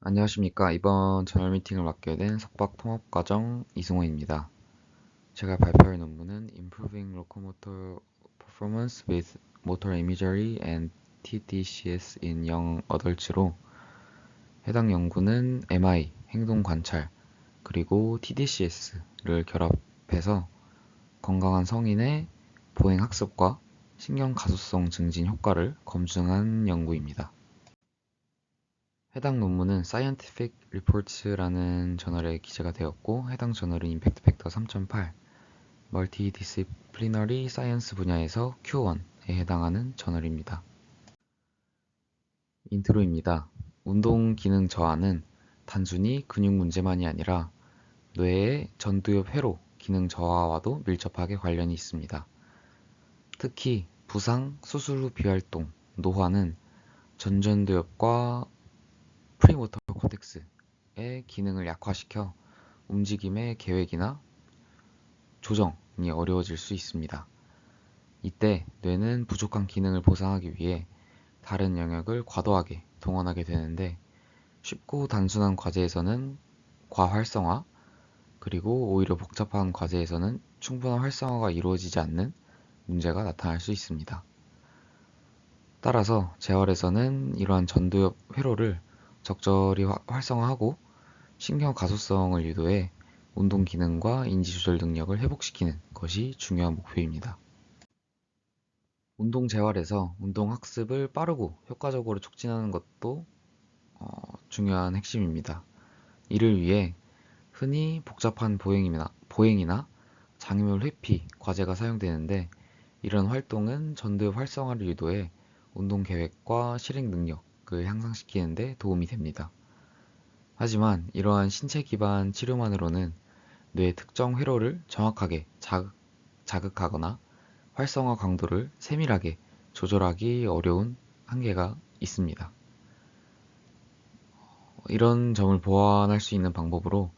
안녕하십니까. 이번 저널 미팅을 맡게 된 석박 통합과정 이승호입니다. 제가 발표할 논문은 Improving Locomotor Performance with Motor Imagery and TDCS in Young Adults로 해당 연구는 MI, 행동 관찰, 그리고 TDCS를 결합해서 건강한 성인의 보행 학습과 신경 가소성 증진 효과를 검증한 연구입니다. 해당 논문은 Scientific Reports라는 저널에 기재가 되었고, 해당 저널은 임팩트 팩터 3.8, Multidisciplinary Science 분야에서 Q1에 해당하는 저널입니다. 인트로입니다. 운동 기능 저하는 단순히 근육 문제만이 아니라 뇌의 전두엽 회로 기능 저하와도 밀접하게 관련이 있습니다. 특히 부상, 수술 후 비활동, 노화는 전전두엽과 프리모터 코텍스의 기능을 약화시켜 움직임의 계획이나 조정이 어려워질 수 있습니다. 이때 뇌는 부족한 기능을 보상하기 위해 다른 영역을 과도하게 동원하게 되는데, 쉽고 단순한 과제에서는 과활성화, 그리고 오히려 복잡한 과제에서는 충분한 활성화가 이루어지지 않는 문제가 나타날 수 있습니다. 따라서 재활에서는 이러한 전두엽 회로를 적절히 활성화하고 신경 가소성을 유도해 운동 기능과 인지 조절 능력을 회복시키는 것이 중요한 목표입니다. 운동 재활에서 운동 학습을 빠르고 효과적으로 촉진하는 것도 중요한 핵심입니다. 이를 위해 흔히 복잡한 보행이나 장애물 회피 과제가 사용되는데, 이런 활동은 전두엽 활성화를 유도해 운동 계획과 실행 능력을 향상시키는 데 도움이 됩니다. 하지만 이러한 신체 기반 치료만으로는 뇌의 특정 회로를 정확하게 자극하거나 활성화 강도를 세밀하게 조절하기 어려운 한계가 있습니다. 이런 점을 보완할 수 있는 방법으로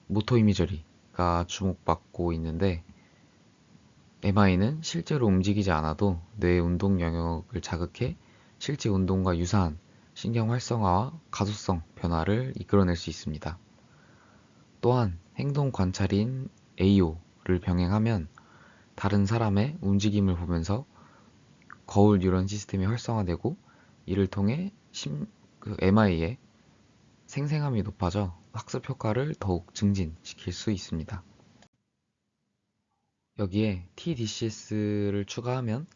모터 이미저리가 주목받고 있는데, MI는 실제로 움직이지 않아도 뇌의 운동 영역을 자극해 실제 운동과 유사한 신경 활성화와 가소성 변화를 이끌어낼 수 있습니다. 또한 행동 관찰인 AO를 병행하면 다른 사람의 움직임을 보면서 거울 뉴런 시스템이 활성화되고, 이를 통해 MI의 생생함이 높아져 학습 효과를 더욱 증진시킬 수 있습니다. 여기에 TDCS를 추가하면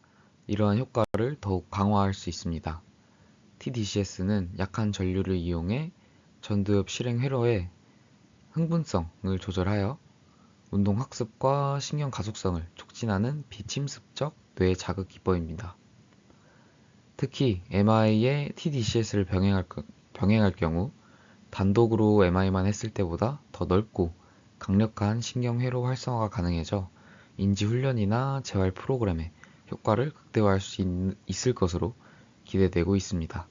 이러한 효과를 더욱 강화할 수 있습니다. TDCS는 약한 전류를 이용해 전두엽 실행 회로의 흥분성을 조절하여 운동 학습과 신경 가속성을 촉진하는 비침습적 뇌 자극 기법입니다. 특히 MI의 TDCS를 병행할 경우 단독으로 MI만 했을 때보다 더 넓고 강력한 신경회로 활성화가 가능해져 인지 훈련이나 재활 프로그램의 효과를 극대화할 수 있을 것으로 기대되고 있습니다.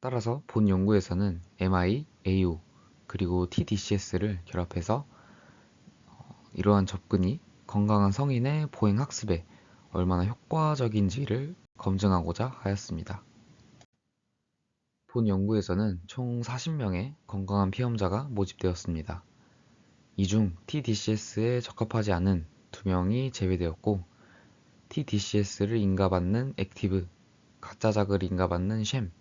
따라서 본 연구에서는 MI, AO, 그리고 TDCS를 결합해서 이러한 접근이 건강한 성인의 보행 학습에 얼마나 효과적인지를 검증하고자 하였습니다. 본 연구에서는 총 40명의 건강한 피험자가 모집되었습니다. 이 중 TDCS에 적합하지 않은 2명이 제외되었고, TDCS를 인가받는 액티브, 가짜 작을 인가받는 쉔,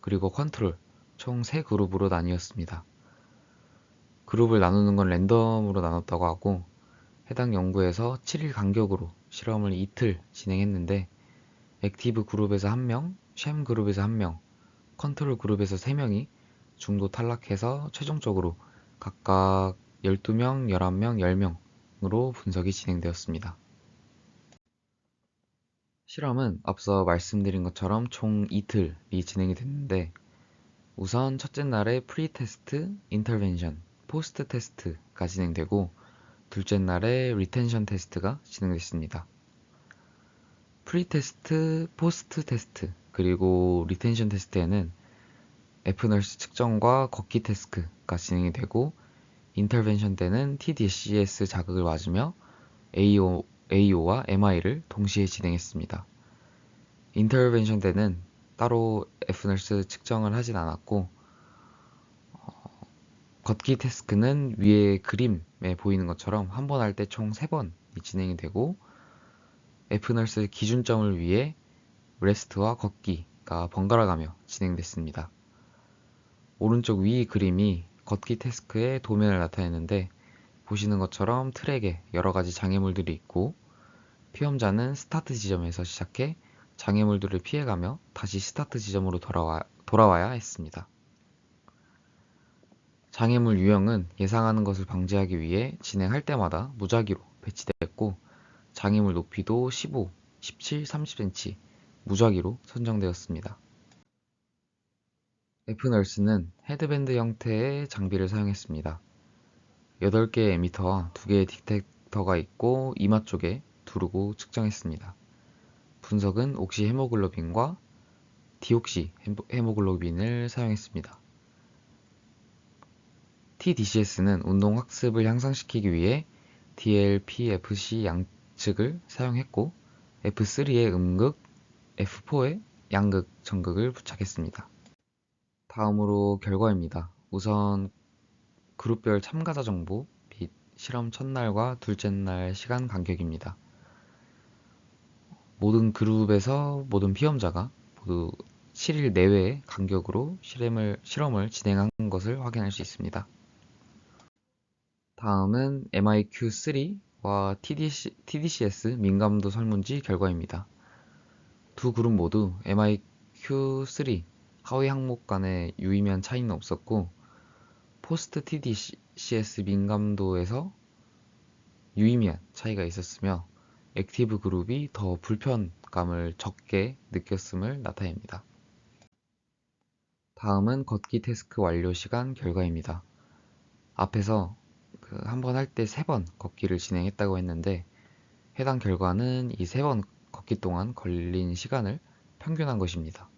그리고 컨트롤 총 3그룹으로 나뉘었습니다. 그룹을 나누는 건 랜덤으로 나눴다고 하고, 해당 연구에서 7일 간격으로 실험을 이틀 진행했는데, 액티브 그룹에서 1명, 쉔 그룹에서 1명, 컨트롤 그룹에서 3명이 중도 탈락해서 최종적으로 각각 12명, 11명, 10명으로 분석이 진행되었습니다. 실험은 앞서 말씀드린 것처럼 총 이틀이 진행이 됐는데, 우선 첫째 날에 프리 테스트, 인터벤션, 포스트 테스트가 진행되고, 둘째 날에 리텐션 테스트가 진행됐습니다. 프리 테스트, 포스트 테스트, 그리고 리텐션 테스트에는 F널스 측정과 걷기 태스크가 진행이 되고, 인터벤션 때는 TDCS 자극을 맞으며 AO와 MI를 동시에 진행했습니다. 인터벤션 때는 따로 F널스 측정을 하진 않았고, 걷기 태스크는 위에 그림에 보이는 것처럼 한 번 할 때 총 3번이 진행이 되고, F널스 기준점을 위해 레스트와 걷기가 번갈아가며 진행됐습니다. 오른쪽 위 그림이 걷기 태스크의 도면을 나타내는데, 보시는 것처럼 트랙에 여러 가지 장애물들이 있고, 피험자는 스타트 지점에서 시작해 장애물들을 피해가며 다시 스타트 지점으로 돌아와야 했습니다. 장애물 유형은 예상하는 것을 방지하기 위해 진행할 때마다 무작위로 배치됐고, 장애물 높이도 15, 17, 30cm 무작위로 선정되었습니다. F널스는 헤드밴드 형태의 장비를 사용했습니다. 8개의 에미터와 2개의 디텍터가 있고 이마 쪽에 두르고 측정했습니다. 분석은 옥시 헤모글로빈과 디옥시 헤모글로빈을 사용했습니다. TDCS는 운동 학습을 향상시키기 위해 DLPFC 양측을 사용했고, F3에 음극, F4에 양극 전극을 부착했습니다. 다음으로 결과입니다. 우선 그룹별 참가자 정보 및 실험 첫날과 둘째 날 시간 간격입니다. 모든 그룹에서 모든 피험자가 모두 7일 내외의 간격으로 실험을 진행한 것을 확인할 수 있습니다. 다음은 MIQ3와 TDCS 민감도 설문지 결과입니다. 두 그룹 모두 MIQ3 하위 항목 간의 유의미한 차이는 없었고, 포스트 TDCS 민감도에서 유의미한 차이가 있었으며, 액티브 그룹이 더 불편감을 적게 느꼈음을 나타냅니다. 다음은 걷기 태스크 완료 시간 결과입니다. 앞에서 한 번 할 때 3번 걷기를 진행했다고 했는데, 해당 결과는 이 3번 걷기 동안 걸린 시간을 평균한 것입니다.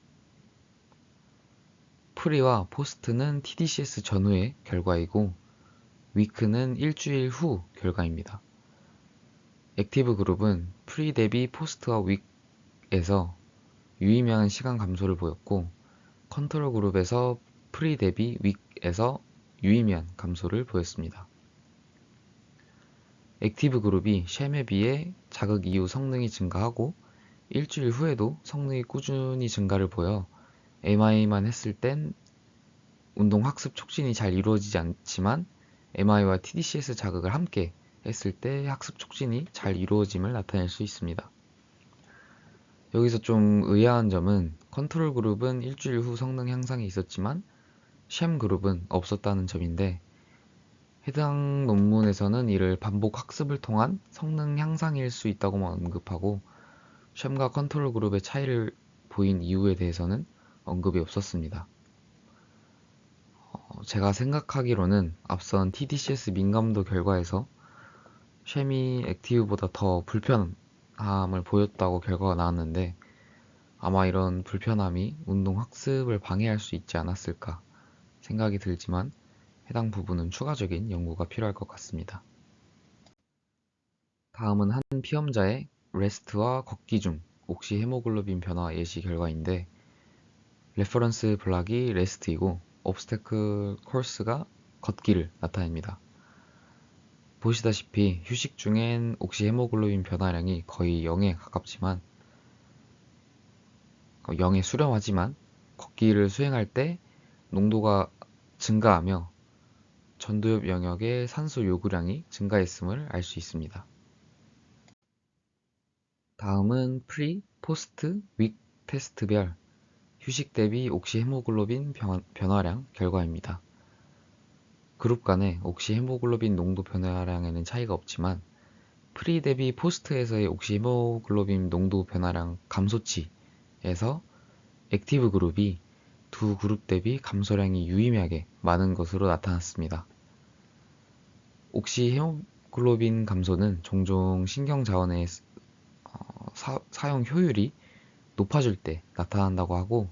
프리와 포스트는 TDCS 전후의 결과이고, 위크는 일주일 후 결과입니다. 액티브 그룹은 프리 대비 포스트와 윅에서 유의미한 시간 감소를 보였고, 컨트롤 그룹에서 프리 대비 윅에서 유의미한 감소를 보였습니다. 액티브 그룹이 쉔에 비해 자극 이후 성능이 증가하고, 일주일 후에도 성능이 꾸준히 증가를 보여 MI만 했을 땐 운동 학습 촉진이 잘 이루어지지 않지만, MI와 TDCS 자극을 함께 했을 때 학습 촉진이 잘 이루어짐을 나타낼 수 있습니다. 여기서 좀 의아한 점은 컨트롤 그룹은 일주일 후 성능 향상이 있었지만 쉔 그룹은 없었다는 점인데, 해당 논문에서는 이를 반복 학습을 통한 성능 향상일 수 있다고만 언급하고, 쉔과 컨트롤 그룹의 차이를 보인 이유에 대해서는 언급이 없었습니다. 제가 생각하기로는 앞선 TDCS 민감도 결과에서 쉔이 액티브보다 더 불편함을 보였다고 결과가 나왔는데, 아마 이런 불편함이 운동 학습을 방해할 수 있지 않았을까 생각이 들지만, 해당 부분은 추가적인 연구가 필요할 것 같습니다. 다음은 한 피험자의 레스트와 걷기 중 옥시 헤모글로빈 변화 예시 결과인데, 레퍼런스 블락이 레스트이고 옵스테클 코스가 걷기를 나타냅니다. 보시다시피 휴식 중엔 옥시 헤모글로빈 변화량이 거의 0에 가깝지만 0에 수렴하지만 걷기를 수행할 때 농도가 증가하며 전두엽 영역의 산소 요구량이 증가했음을 알 수 있습니다. 다음은 프리, 포스트, 윅 테스트별 휴식 대비 옥시 헤모글로빈 변화량 결과입니다. 그룹 간의 옥시 헤모글로빈 농도 변화량에는 차이가 없지만, 프리 대비 포스트에서의 옥시 헤모글로빈 농도 변화량 감소치에서 액티브 그룹이 두 그룹 대비 감소량이 유의미하게 많은 것으로 나타났습니다. 옥시 헤모글로빈 감소는 종종 신경 자원의 사용 효율이 높아질 때 나타난다고 하고,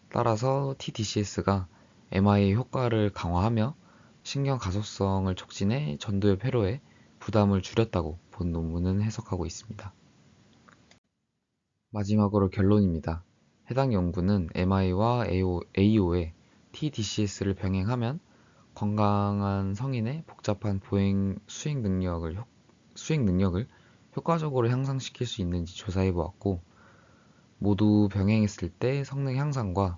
따라서 TDCS가 MI의 효과를 강화하며 신경 가소성을 촉진해 전두엽 회로에 부담을 줄였다고 본 논문은 해석하고 있습니다. 마지막으로 결론입니다. 해당 연구는 MI와 AO의 TDCS를 병행하면 건강한 성인의 복잡한 수행 능력을 효과적으로 향상시킬 수 있는지 조사해 보았고, 모두 병행했을 때 성능 향상과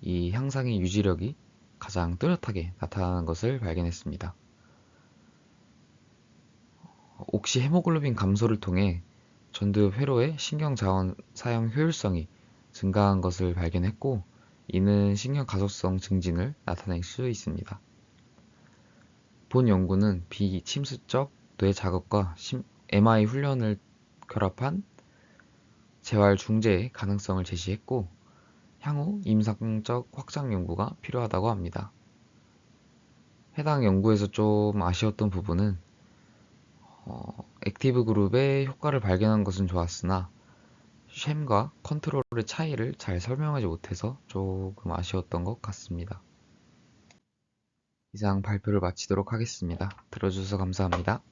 이 향상의 유지력이 가장 뚜렷하게 나타나는 것을 발견했습니다. 옥시 헤모글로빈 감소를 통해 전두엽 회로의 신경 자원 사용 효율성이 증가한 것을 발견했고, 이는 신경 가소성 증진을 나타낼 수 있습니다. 본 연구는 비침습적 뇌 자극과 MI 훈련을 결합한 재활 중재의 가능성을 제시했고, 향후 임상적 확장 연구가 필요하다고 합니다. 해당 연구에서 좀 아쉬웠던 부분은 액티브 그룹의 효과를 발견한 것은 좋았으나 쉔과 컨트롤의 차이를 잘 설명하지 못해서 조금 아쉬웠던 것 같습니다. 이상 발표를 마치도록 하겠습니다. 들어주셔서 감사합니다.